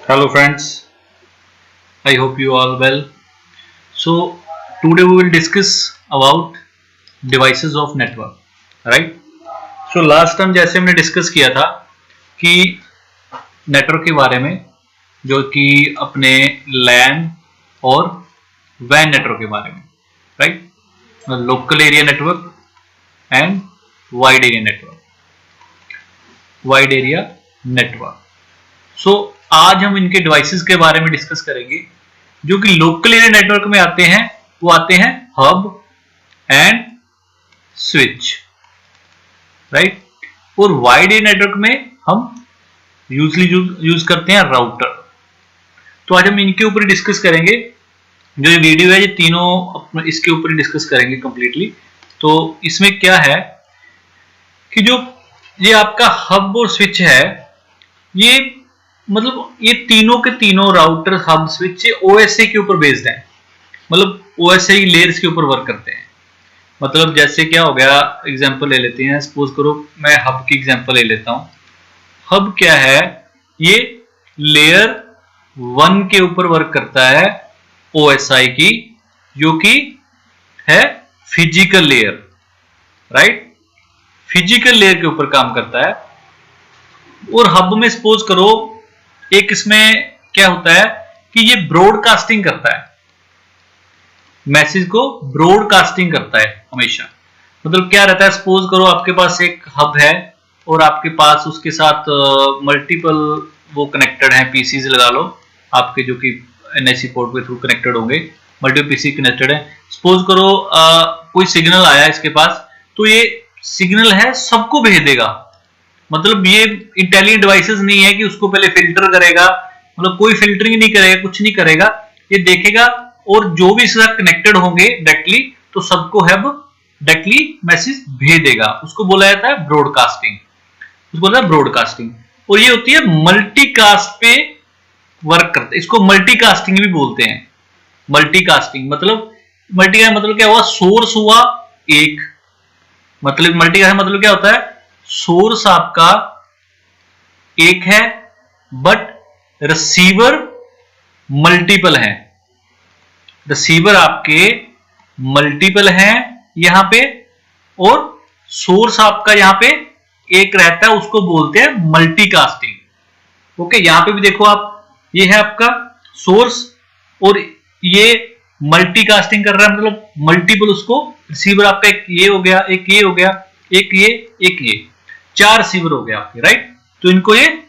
Hello friends, I hope you all well. So today we will discuss about devices of network, right? So last time जैसे हमने discuss किया था कि network के बारे में, जो कि अपने लैन और वैन नेटवर्क के बारे में, right? Local area network and wide area network. So आज हम इनके डिवाइसेस के बारे में डिस्कस करेंगे जो कि लोकल एरिया नेटवर्क में आते हैं। वो आते हैं हब एंड स्विच, राइट? और वाइड एरिया नेटवर्क में हम यूजली यूज करते हैं राउटर। तो आज हम इनके ऊपर डिस्कस करेंगे। जो ये वीडियो है ये तीनों इसके ऊपर ही डिस्कस करेंगे कंप्लीटली। तो इसमें क्या है कि जो ये आपका हब और स्विच है, ये मतलब ये तीनों के तीनों राउटर हब स्विच ओएसए के ऊपर बेस्ड है, मतलब ओएसए लेयर्स के ऊपर वर्क करते हैं। मतलब जैसे क्या हो गया, एग्जांपल ले लेते हैं। सपोज करो मैं हब की एग्जांपल ले लेता हूं। हब क्या है? ये लेयर 1 के ऊपर वर्क करता है ओएसआई की, जो कि है physical layer, right? Physical layer के ऊपर काम करता है। और हब में सपोज करो एक इसमें क्या होता है कि ये ब्रॉडकास्टिंग करता है, मैसेज को ब्रॉडकास्टिंग करता है हमेशा। मतलब क्या रहता है, सपोज करो आपके पास एक हब है और आपके पास उसके साथ मल्टीपल वो कनेक्टेड है, पीसीज लगा लो आपके, जो कि एनआईसी पोर्ट के थ्रू कनेक्टेड होंगे, मल्टीपल पीसी कनेक्टेड है। सपोज करो कोई सिग्नल आया इसके पास, तो ये सिग्नल है सबको भेज देगा। मतलब ये इंटेलिजेंट डिवाइसेस नहीं है कि उसको पहले फिल्टर करेगा, मतलब कोई फिल्टरिंग नहीं करेगा, कुछ नहीं करेगा, ये देखेगा और जो भी इसके साथ कनेक्टेड होंगे डायरेक्टली, तो सबको है डायरेक्टली मैसेज भेज देगा। उसको बोला जाता है ब्रॉडकास्टिंग, उसको बोला है ब्रॉडकास्टिंग। और ये होती है मल्टीकास्ट पे वर्क करते हैं, इसको मल्टीकास्टिंग भी बोलते हैं। मल्टीकास्टिंग मतलब क्या हुआ, सोर्स हुआ एक, मतलब मल्टीकास्ट मतलब क्या होता है, सोर्स आपका एक है बट रिसीवर मल्टीपल है। रिसीवर आपके मल्टीपल हैं यहां पे, और सोर्स आपका यहां पे एक रहता है, उसको बोलते हैं मल्टीकास्टिंग। ओके, यहां पे भी देखो आप, ये है आपका सोर्स और ये मल्टीकास्टिंग कर रहा है, मतलब मल्टीपल उसको रिसीवर आपका एक ये हो गया, एक ये हो गया, एक ये 4 रिसीवर हो गया आपके, राइट? तो इनको ये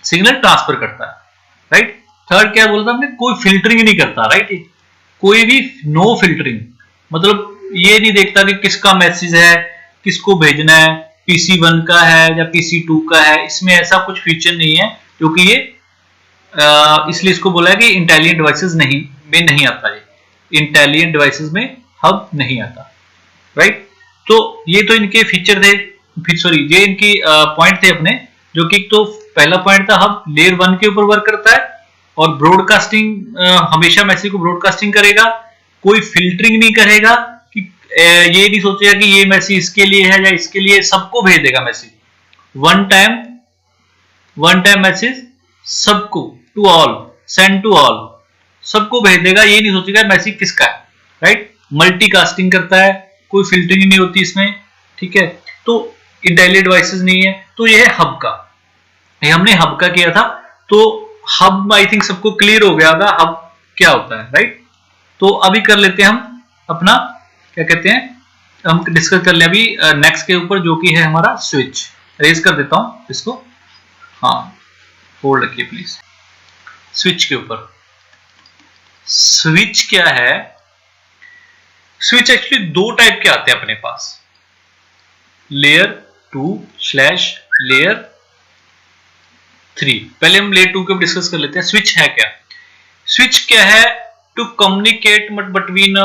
सिग्नल ट्रांसफर करता है, राइट? थर्ड क्या बोलता हमने, कोई फिल्टरिंग नहीं करता, राइट? कोई भी नो फिल्टरिंग, मतलब ये नहीं देखता कि किसका मैसेज है, किसको भेजना है, PC1 का है या PC2 का है। इसमें ऐसा कुछ फीचर नहीं है, क्योंकि ये इसलिए इसको बोला है कि इंटेलिजेंट डिवाइसेस नहीं आता, ये इंटेलिजेंट डिवाइसेस में हब नहीं आता, राइट? तो ये तो इनके फीचर थे, सॉरी ये इनकी पॉइंट थे अपने, जो कि तो पहला पॉइंट था हब लेयर 1 के ऊपर वर्क करता है और ब्रॉडकास्टिंग, हमेशा मैसेज को ब्रॉडकास्टिंग करेगा, कोई फिल्टरिंग नहीं करेगा कि ये नहीं सोचेगा कि ये मैसेज इसके लिए है या इसके लिए, सबको भेज देगा मैसेज, वन टाइम मैसेज सबको, to all, send to all, सबको भेज देगा। ये नहीं सोचेगा मैसेज किसका है, राइट? मल्टीकास्टिंग करता है, कोई फिल्टरिंग नहीं होती इसमें, ठीक है? तो इंटेलिजेंट डिवाइसेस नहीं है। तो ये है हब का, ये हमने हब का किया था। तो हब आई थिंक सबको क्लियर हो गया होगा हब क्या होता है, राइट? तो अभी कर लेते हैं हम अपना, क्या कहते हैं, हम डिस्कस कर ले अभी नेक्स्ट के ऊपर, जो कि है हमारा स्विच। रेज कर देता हूं इसको, हाँ होल्ड रखिए प्लीज। स्विच के ऊपर, स्विच क्या है? स्विच एक्चुअली 2 टाइप के आते हैं अपने पास, लेयर 2/लेयर 3। पहले हम लेयर 2 के ऊपर डिस्कस कर लेते हैं। स्विच है क्या? स्विच क्या है? टू कम्युनिकेट बिटवीन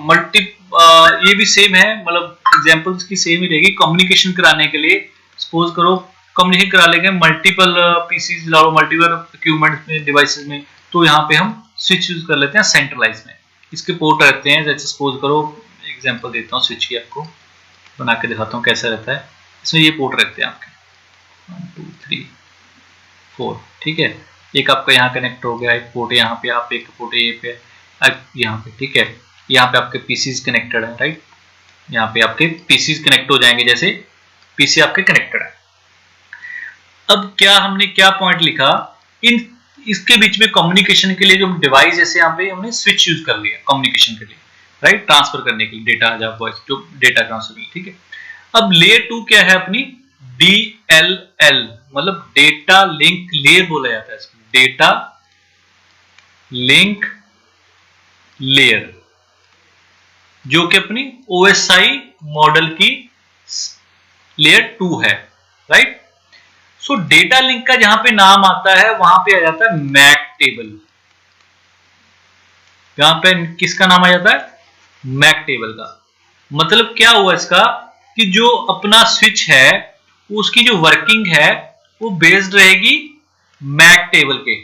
मल्टी, ये भी सेम है, मतलब एग्जांपल्स की सेम ही रहेगी, कम्युनिकेशन कराने के लिए। सपोज करो कम्युनिकेट करा लेंगे मल्टीपल पीसीज ला लो, मल्टीपल इक्विपमेंट में, डिवाइसेस में, तो यहाँ पे हम स्विच यूज कर लेते हैं सेंट्रलाइज में। इसके पोर्ट रहते हैं, जैसे सपोज करो एग्जांपल देता हूँ स्विच की, आपको बना के दिखाता हूँ कैसा रहता है। इसमें ये पोर्ट रहते हैं आपके 1 2 3 4, ठीक है? एक आपका यहाँ कनेक्ट हो गया, एक पोर्ट यहाँ पे, आप एक पोर्ट ये पे यहाँ पे, ठीक है। यहाँ पे आपके पीसीज कनेक्टेड है, राइट। यहाँ पे आपके पीसीज कनेक्ट हो जाएंगे जैसे पीसी आपके कनेक्टेड है। अब क्या हमने क्या पॉइंट लिखा, इन इसके बीच में कम्युनिकेशन के लिए जो डिवाइस, जैसे यहाँ पे हमने स्विच यूज कर लिया कम्युनिकेशन के लिए, राइट, ट्रांसफर करने के लिए डेटा या वॉइस, जो डेटा ट्रांसफर, ठीक है। अब लेयर 2 क्या है अपनी, DLL, मतलब डेटा लिंक लेयर बोला जाता है इसको, डेटा लिंक लेयर, जो कि अपनी OSI मॉडल की लेयर 2 है, राइट। सो डेटा लिंक का जहां पे नाम आता है वहां पे आ जाता है मैक टेबल। यहां पे किसका नाम आ जाता है, मैक टेबल का। मतलब क्या हुआ इसका कि जो अपना स्विच है उसकी जो वर्किंग है वो बेस्ड रहेगी मैक टेबल के,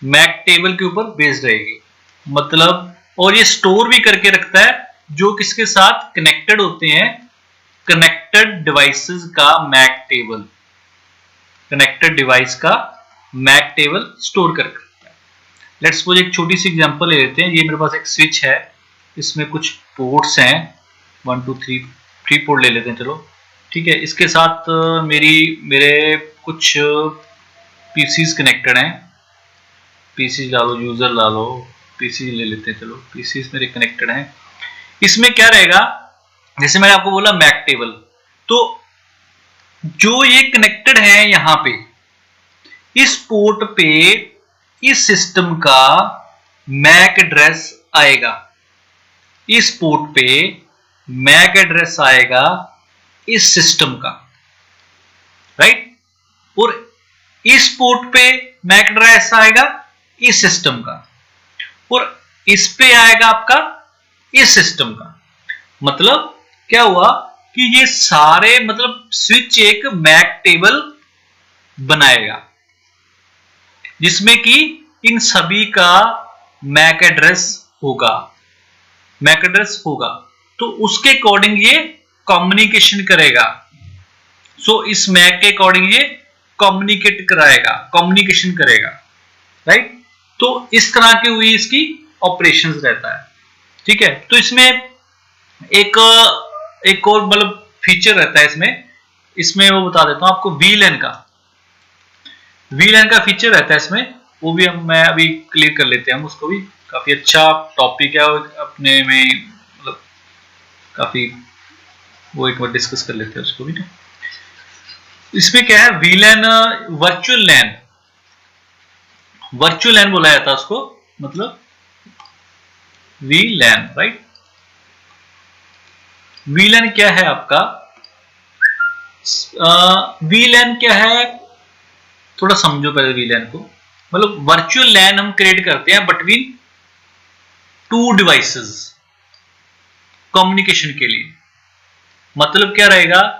मैक टेबल के ऊपर बेस्ड रहेगी। मतलब और ये स्टोर भी करके रखता है जो किसके साथ कनेक्टेड होते हैं, कनेक्टेड डिवाइसेस का मैक टेबल, कनेक्टेड डिवाइस का मैक टेबल स्टोर कर रखता है। लेट्स सपोज एक छोटी सी एग्जांपल ले लेते हैं। ये मेरे पास एक स्विच है, इसमें कुछ पोर्ट्स हैं, 1 2 3 पोर्ट ले लेते हैं, चलो ठीक है। इसके साथ मेरे कुछ पीसीज कनेक्टेड हैं, पीसी ला लो, यूजर ला लो, पीसी ले लेते हैं, चलो पीसीज मेरे कनेक्टेड हैं। इसमें क्या रहेगा, जैसे मैंने आपको बोला मैक टेबल, तो जो ये कनेक्टेड है यहां पे, इस पोर्ट पे इस सिस्टम का मैक एड्रेस आएगा, इस पोर्ट पे मैक एड्रेस आएगा इस सिस्टम का, राइट। और इस पोर्ट पे मैक एड्रेस आएगा इस सिस्टम का, और इस पे आएगा आपका इस सिस्टम का। मतलब क्या हुआ कि ये सारे, मतलब स्विच एक मैक टेबल बनाएगा जिसमें कि इन सभी का मैक एड्रेस होगा, मैक एड्रेस होगा, तो उसके अकॉर्डिंग ये कम्युनिकेशन करेगा। सो इस मैक के अकॉर्डिंग ये कम्युनिकेट कराएगा, कम्युनिकेशन करेगा, राइट। तो इस तरह की हुई इसकी ऑपरेशंस रहता है, ठीक है। तो इसमें एक और मतलब फीचर रहता है इसमें वो बता देता हूं आपको, VLAN का फीचर रहता है इसमें, वो भी मैं अभी क्लियर कर लेते हैं हम उसको भी। काफी अच्छा टॉपिक है अपने में, मतलब काफी वो एक बार डिस्कस कर लेते हैं उसको भी। इसमें क्या है, VLAN वर्चुअल लैन बोला जाता है उसको, मतलब VLAN, राइट। VLAN क्या है आपका, VLAN क्या है थोड़ा समझो पहले VLAN को। मतलब वर्चुअल लैन हम क्रिएट करते हैं बिटवीन 2 डिवाइसेस कम्युनिकेशन के लिए। मतलब क्या रहेगा,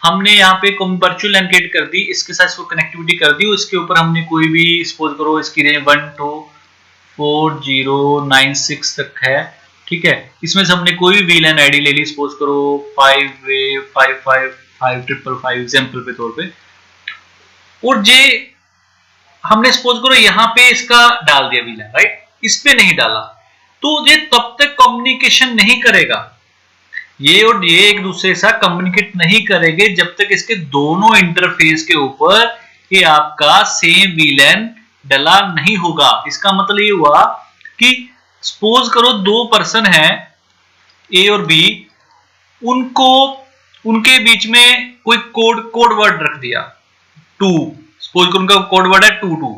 हमने यहाँ पे वर्चुअल लैन क्रिएट कर दी, इसके साथ इसको कनेक्टिविटी कर दी, उसके ऊपर हमने कोई भी सपोज करो इसकी रेंज 1240996 तक है, ठीक है। इसमें से हमने कोई भी VLAN आईडी ले ली, सपोज करो 5555555 एग्जांपल पे तौर पे, और जे हमने सपोज करो यहाँ पे इसका डाल दिया VLAN, राइट, इस पे नहीं डाला, तो ये तब तक कम्युनिकेशन नहीं करेगा, ये और ये एक दूसरे के साथ कम्युनिकेट नहीं करेंगे जब तक इसके दोनों इंटरफेस के ऊपर ये आपका सेम VLAN डला नहीं होगा। इसका मतलब ये हुआ कि सपोज करो 2 पर्सन हैं A और B, उनके बीच में कोई कोड वर्ड रख दिया 2, सपोज करो उनका कोड वर्ड है 22।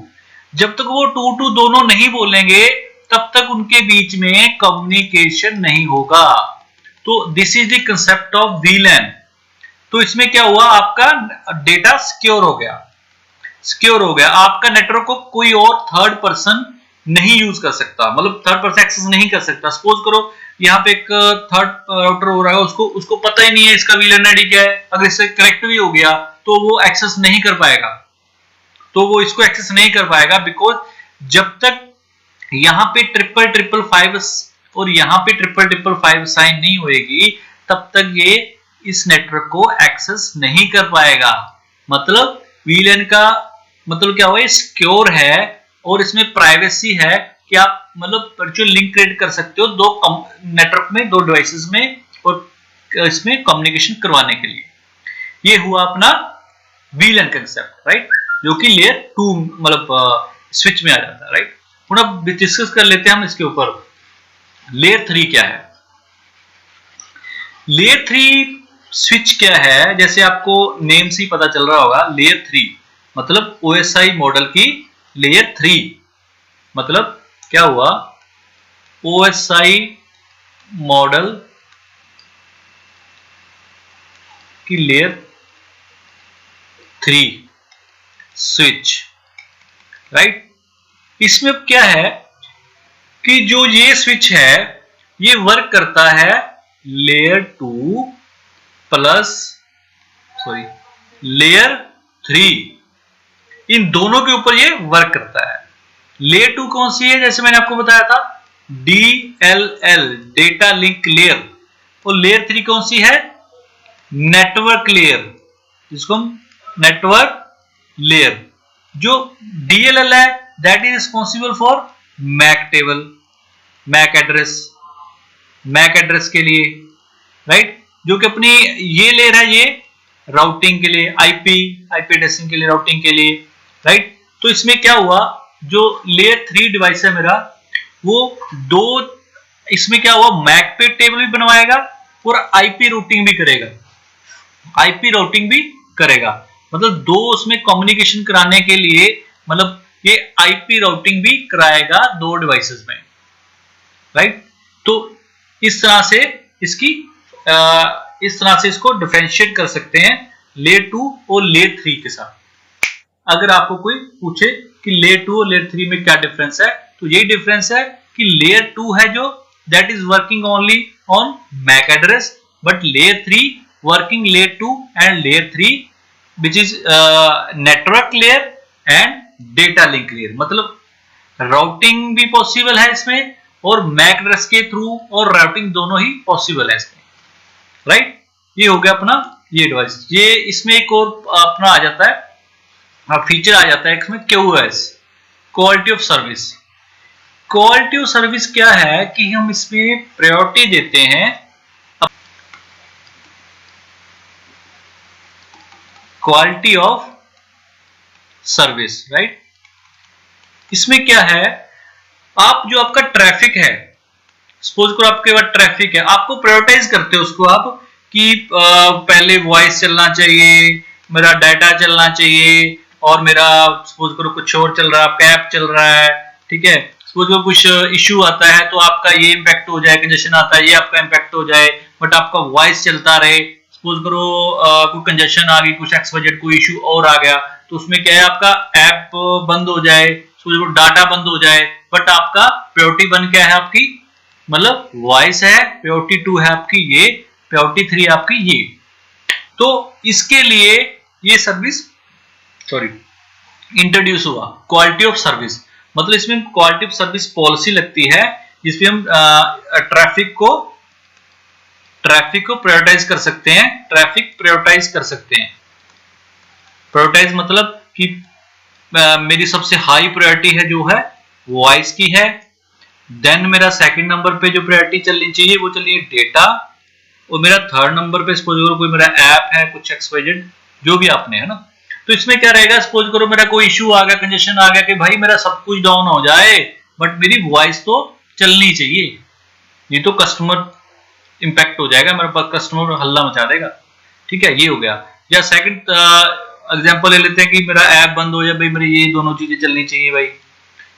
जब तक वो 22 दोनों नहीं बोलेंगे तब तक उनके बीच में कम्युनिकेशन नहीं होगा। तो this is the concept of VLAN। तो इसमें क्या हुआ, आपका डेटा सिक्योर हो गया, आपका नेटवर्क को कोई और थर्ड पर्सन नहीं यूज कर सकता, मतलब थर्ड पर्सन एक्सेस नहीं कर सकता। सपोज करो यहाँ पे एक थर्ड राउटर हो रहा है, उसको पता ही नहीं है इसका VLAN आईडी क्या है, अगर इससे कनेक्ट भी हो गया तो वो एक्सेस नहीं कर पाएगा, बिकॉज जब तक यहाँ पे 555 और यहाँ पे 555 साइन नहीं होएगी तब तक ये इस नेटवर्क को एक्सेस नहीं कर पाएगा। मतलब VLAN का मतलब क्या हुआ, ये सिक्योर है और इसमें प्राइवेसी है कि आप मतलब वर्चुअल लिंक क्रिएट कर सकते हो दो नेटवर्क में, दो डिवाइसेस में, और इसमें कम्युनिकेशन करवाने के लिए। ये हुआ अपना वीलैन कंसेप्ट, राइट, जो कि लेयर 2 मतलब स्विच में आ जाता है, राइट। अब डिस्कस कर लेते हैं हम इसके ऊपर लेयर 3 क्या है। लेयर 3 स्विच क्या है, जैसे आपको नेम से ही पता चल रहा होगा, लेयर 3 मतलब OSI मॉडल की लेयर 3 मतलब क्या हुआ, OSI मॉडल की लेयर 3 स्विच, राइट। इसमें क्या है कि जो ये स्विच है ये वर्क करता है लेयर 2 प्लस लेयर 3, इन दोनों के ऊपर ये वर्क करता है। लेयर 2 कौन सी है, जैसे मैंने आपको बताया था DLL डेटा लिंक लेयर, और लेयर 3 कौन सी है, नेटवर्क लेयर, जिसको हम नेटवर्क लेयर। जो DLL है that is responsible for MAC table, MAC address के लिए, राइट। जो कि अपनी ये लेयर है, ये राउटिंग के लिए, आईपी एड्रेसिंग के लिए, राउटिंग के लिए, राइट। तो इसमें क्या हुआ, जो लेयर 3 डिवाइस है मेरा, वो दो, इसमें क्या हुआ, मैक पे टेबल भी बनवाएगा और आईपी रूटिंग भी करेगा, मतलब दो उसमें कम्युनिकेशन कराने के लिए, मतलब ये आईपी राउटिंग भी कराएगा दो डिवाइसेस में, राइट। तो इस तरह से इसको डिफरेंशिएट कर सकते हैं लेयर 2 और लेयर 3 के साथ। अगर आपको कोई पूछे कि लेयर 2 और लेयर 3 में क्या डिफरेंस है, तो यही डिफरेंस है कि लेयर 2 है जो that is working only on MAC address, but layer 3 working layer 2 and layer 3 which is network layer and data link layer, मतलब राउटिंग भी पॉसिबल है इसमें और मैक एड्रेस के थ्रू और राउटिंग दोनों ही पॉसिबल है इसमें, राइट। ये हो गया अपना ये डिवाइस। ये इसमें एक और अपना आ जाता है, फीचर आ जाता है इसमें QoS, quality of service. Quality of service क्या है कि हम इसमें प्रायोरिटी देते हैं क्वालिटी ऑफ सर्विस, राइट। इसमें क्या है, आप जो आपका ट्रैफिक है, सपोज करो आपके पास ट्रैफिक है, आपको प्रायोरिटाइज करते हो उसको आप कि पहले वॉइस चलना चाहिए, मेरा डाटा चलना चाहिए, और मेरा सपोज करो कुछ और चल रहा है, आपका ऐप चल रहा है, ठीक है। सपोज करो कुछ इश्यू आता है तो आपका ये इम्पैक्ट हो जाए, कंजेशन आता है ये आपका इम्पैक्ट हो जाए, बट आपका वॉइस चलता रहे। सपोज करो कोई कंजेशन आ गई, कुछ XYZ कोई इशू और आ गया, तो उसमें क्या है, आपका ऐप बंद हो जाए, सपोज करो डाटा बंद हो जाए, बट आपका प्रायोरिटी 1 क्या है आपकी, मतलब वॉइस है, प्रायोरिटी 2 है आपकी ये, प्रायोरिटी 3 आपकी ये। तो इसके लिए ये सर्विस इंट्रोड्यूस हुआ, क्वालिटी ऑफ सर्विस, मतलब इसमें क्वालिटी ऑफ सर्विस पॉलिसी लगती है जिसमें हम ट्रैफिक को प्रायोरिटाइज कर सकते हैं, प्रायोरिटाइज मतलब कि मेरी सबसे हाई प्रायोरिटी है जो है वॉइस की है, देन मेरा सेकंड नंबर पे जो प्रायोरिटी चलनी चाहिए वो चलिए डेटा, और मेरा थर्ड नंबर पे सपोज करो कोई मेरा ऐप है, कुछ XYZ जो भी आपने, है ना। तो इसमें क्या रहेगा, सपोज करो मेरा कोई इशू आ गया, कंजेशन आ गया कि भाई मेरा सब कुछ डाउन हो जाए बट मेरी वॉइस तो चलनी चाहिए, ये तो कस्टमर इंपैक्ट हो जाएगा, मेरे पास कस्टमर हल्ला मचा देगा, ठीक है। ये हो गया। या सेकंड एग्जांपल ले लेते हैं कि मेरा ऐप बंद हो जाए, भाई मेरी ये दोनों चीजें चलनी चाहिए भाई,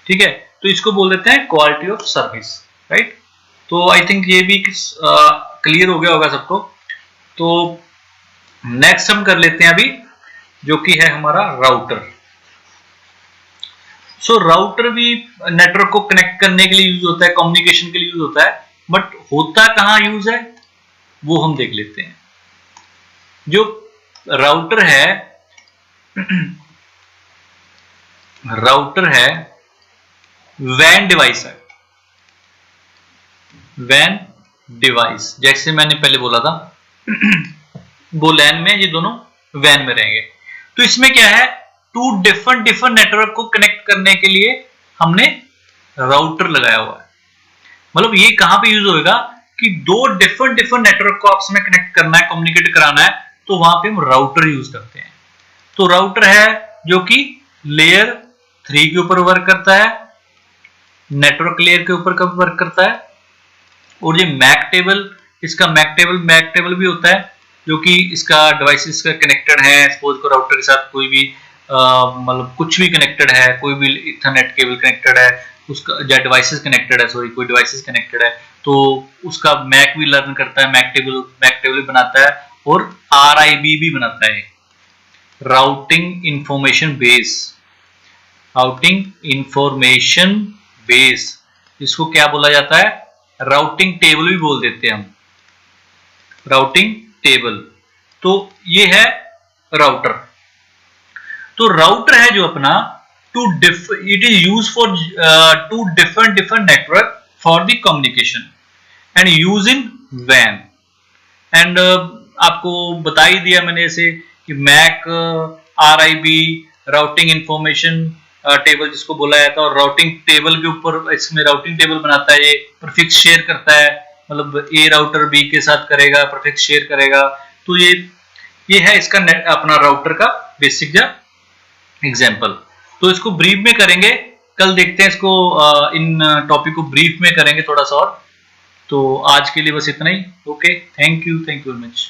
ठीक है। तो इसको बोल देते हैं क्वालिटी ऑफ सर्विस, राइट। तो आई थिंक ये भी क्लियर हो गया होगा सबको। तो नेक्स्ट हम कर लेते हैं अभी, जो कि है हमारा राउटर। सो राउटर भी नेटवर्क को कनेक्ट करने के लिए यूज होता है, कम्युनिकेशन के लिए यूज होता है, बट होता कहां यूज है वो हम देख लेते हैं। जो राउटर है वैन डिवाइस है, वैन डिवाइस, जैसे मैंने पहले बोला था वो लैन में, ये दोनों वैन में रहेंगे। तो इसमें क्या है, टू डिफरेंट नेटवर्क को कनेक्ट करने के लिए हमने राउटर लगाया हुआ है। मतलब ये कहां पे यूज होगा कि दो डिफरेंट नेटवर्क को आपस में कनेक्ट करना है, कम्युनिकेट कराना है, तो वहां पे हम राउटर यूज करते हैं। तो राउटर है जो कि लेयर 3 के ऊपर वर्क करता है, नेटवर्क लेयर के ऊपर कब वर्क करता है। और ये मैक टेबल, इसका मैक टेबल भी होता है जो कि इसका डिवाइसेस का कनेक्टेड है। सपोज को राउटर के साथ कोई भी मतलब कुछ भी कनेक्टेड है, कोई भी इथरनेट केबल कनेक्टेड है, उसका या डिवाइसेस कनेक्टेड है, सॉरी कोई डिवाइसेस कनेक्टेड है, तो उसका मैक भी लर्न करता है, मैक टेबल बनाता है, और RIB भी बनाता है, राउटिंग इंफॉर्मेशन बेस। इसको क्या बोला जाता है, राउटिंग टेबल भी बोल देते हैं हम, राउटिंग टेबल। तो ये है राउटर। तो राउटर है जो अपना it is use for two different network for the communication and use in वैन। एंड आपको बता ही दिया मैंने इसे कि MAC, RIB, routing information table जिसको बोला जाता है, और राउटिंग टेबल के ऊपर इसमें राउटिंग टेबल बनाता है, ये प्रीफिक्स शेयर करता है, मतलब ए राउटर बी के साथ करेगा, प्रीफिक्स शेयर करेगा। तो ये है इसका अपना राउटर का बेसिक जा एग्जांपल। तो इसको ब्रीफ में करेंगे, कल देखते हैं इसको, इन टॉपिक को ब्रीफ में करेंगे थोड़ा सा और। तो आज के लिए बस इतना ही। Okay, thank you very much.